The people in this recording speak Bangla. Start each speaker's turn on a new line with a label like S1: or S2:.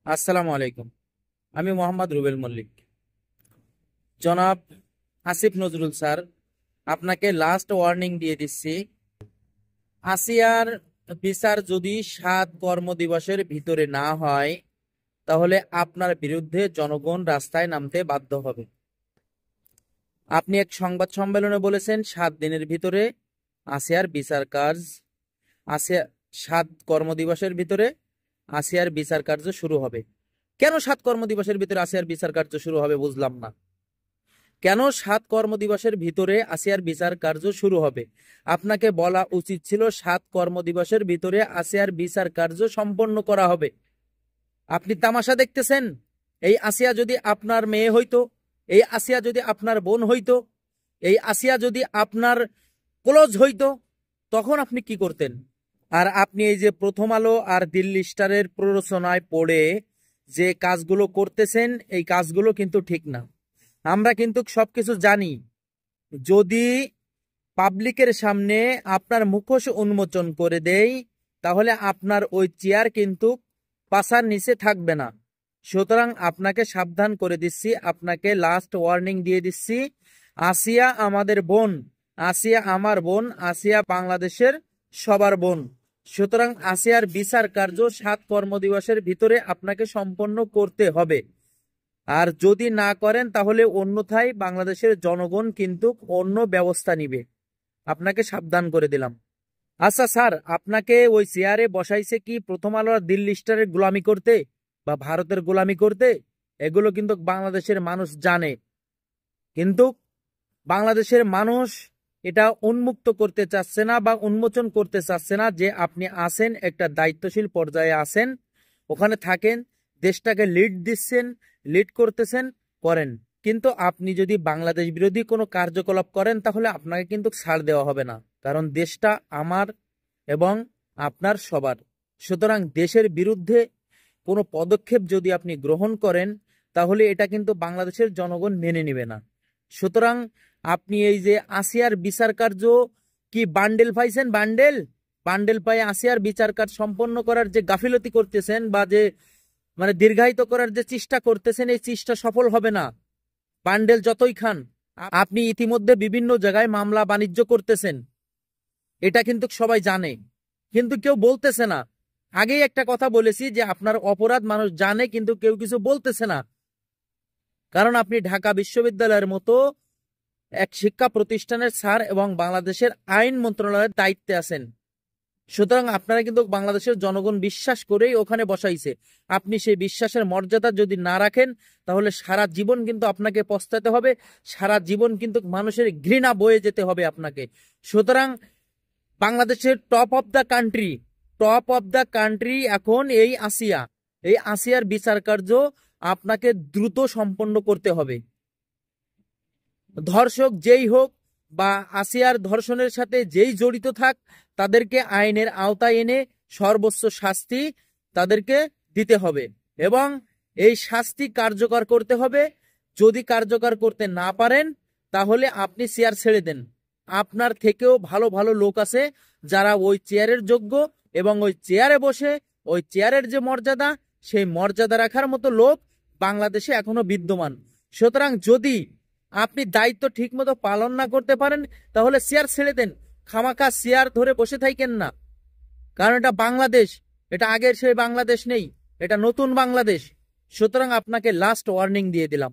S1: আসসালামু আলাইকুম। আমি মোহাম্মদ রুবেল মল্লিক। জনাব আসিফ নজরুল স্যার, আপনাকে লাস্ট ওয়ার্নিং দিয়ে দিচ্ছি। আসিয়ার বিচার যদি 7 কর্মদিবসের ভিতরে না হয়, তাহলে আপনার বিরুদ্ধে জনগণ রাস্তায় নামতে বাধ্য হবে। আপনি এক সংবাদ সম্মেলনে বলেছেন 7 দিনের ভিতরে আসিয়ার বিচার কাজ, আসিয়া 7 কর্মদিবসের ভিতরে আসিয়ার বিচার কার্য শুরু হবে। কেন 7 কর্মদিবসের ভিতরে আসিয়ার বিচার কার্য শুরু হবে বুঝলাম না। কেন 7 কর্মদিবসের ভিতরে আসিয়ার বিচার কার্য শুরু হবে? আপনাকে বলা উচিত ছিল 7 কর্মদিবসের ভিতরে আসিয়ার বিচার কার্য সম্পন্ন করা হবে। আপনি তামাশা দেখতেছেন। এই আসিয়া যদি আপনার মেয়ে হইতো, এই আসিয়া যদি আপনার বোন হইতো, এই আসিয়া যদি আপনার ক্লোজ হইতো, তখন আপনি কি করতেন? আর আপনি এই যে প্রথম আলো আর দিল্লি স্টারের প্ররোচনায় পড়ে যে কাজগুলো করতেছেন, এই কাজগুলো কিন্তু ঠিক না। আমরা কিন্তু সবকিছু জানি। যদি পাবলিকের সামনে আপনার মুখোশ উন্মোচন করে দেই, তাহলে আপনার ওই চেয়ার কিন্তু পাছার নিচে থাকবে না। সুতরাং আপনাকে সাবধান করে দিচ্ছি, আপনাকে লাস্ট ওয়ার্নিং দিয়ে দিচ্ছি। আসিয়া আমাদের বোন, আসিয়া আমার বোন, আসিয়া বাংলাদেশের সবার বোন। সুতরাং আসিয়ার বিচার কার্য 7 কর্মদিবসের ভিতরে আপনাকে সম্পন্ন করতে হবে। আর যদি না করেন তাহলে অন্যথায় বাংলাদেশের জনগণ কিন্তু অন্য ব্যবস্থা নিবে। আপনাকে সাবধান করে দিলাম। আচ্ছা স্যার, আপনাকে ওই চেয়ারে বসাইছে কি প্রথম আলো আর দিল্লি স্টারের গোলামি করতে বা ভারতের গোলামি করতে? এগুলো কিন্তু বাংলাদেশের মানুষ জানে। কিন্তু বাংলাদেশের মানুষ এটা উন্মুক্ত করতে চাচ্ছে না বা উন্মোচন করতে চাচ্ছে না যে আপনি আছেন, একটা দায়িত্বশীল পর্যায়ে আছেন, ওখানে থাকেন, দেশটাকে লিড দিচ্ছেন, লিড করতেছেন, করেন। কিন্তু আপনি যদি বাংলাদেশ বিরোধী কোনো কার্যকলাপ করেন তাহলে আপনাকে কিন্তু ছাড় দেওয়া হবে না। কারণ দেশটা আমার এবং আপনার সবার। সুতরাং দেশের বিরুদ্ধে কোনো পদক্ষেপ যদি আপনি গ্রহণ করেন তাহলে এটা কিন্তু বাংলাদেশের জনগণ মেনে নেবে না। সুতরাং আপনি এই যে আসিয়ার বিচার কার্য কি বান্ডেল পাইছেন, বান্ডেল বান্ডেল পাই আসিয়ার বিচার কাজ সম্পন্ন করার যে গাফিলতি করতেছেন বা যে দীর্ঘায়িত করার যে চেষ্টা করতেছেন, এই চেষ্টা সফল হবে না। বান্ডেল যতই খান, আপনি ইতিমধ্যে বিভিন্ন জায়গায় মামলা বাণিজ্য করতেছেন, এটা কিন্তু সবাই জানে, কিন্তু কেউ বলতেছে না। আগেই একটা কথা বলেছি যে আপনার অপরাধ মানুষ জানে, কিন্তু কেউ কিছু বলতেছে না। কারণ আপনি ঢাকা বিশ্ববিদ্যালয়ের মতো এক শিক্ষা প্রতিষ্ঠানের স্যার এবং বাংলাদেশের আইন মন্ত্রণালয়ের দায়িত্বে আছেন। সুতরাং আপনারা কিন্তু বাংলাদেশের জনগণ বিশ্বাস করেই ওখানে বসাইছে। আপনি সেই বিশ্বাসের মর্যাদা যদি না রাখেন তাহলে সারা জীবন কিন্তু আপনাকে পস্তাতে হবে, সারা জীবন কিন্তু মানুষের ঘৃণা বয়ে যেতে হবে আপনাকে। সুতরাং বাংলাদেশের টপ অফ দ্য কান্ট্রি এখন এই আসিয়া, এই আসিয়ার বিচার কার্য আপনাকে দ্রুত সম্পন্ন করতে হবে। ধর্ষক যেই হোক বা আসিয়ার ধর্ষণের সাথে যেই জড়িত থাক, তাদেরকে আইনের আওতায় এনে সর্বোচ্চ শাস্তি তাদেরকে দিতে হবে এবং এই শাস্তি কার্যকর করতে হবে। যদি কার্যকর করতে না পারেন তাহলে আপনি চেয়ার ছেড়ে দেন। আপনার থেকেও ভালো ভালো লোক আছে যারা ওই চেয়ারের যোগ্য এবং ওই চেয়ারে বসে ওই চেয়ারের যে মর্যাদা, সেই মর্যাদা রাখার মতো লোক বাংলাদেশে এখনো বিদ্যমান। সুতরাং যদি আপনি দায়িত্ব ঠিক মতো পালন না করতে পারেন তাহলে চেয়ার ছেড়ে দেন। খামাখা চেয়ার ধরে বসে থাকেন না। কারণ এটা বাংলাদেশ, এটা আগের সেই বাংলাদেশ নেই, এটা নতুন বাংলাদেশ। সুতরাং আপনাকে লাস্ট ওয়ার্নিং দিয়ে দিলাম।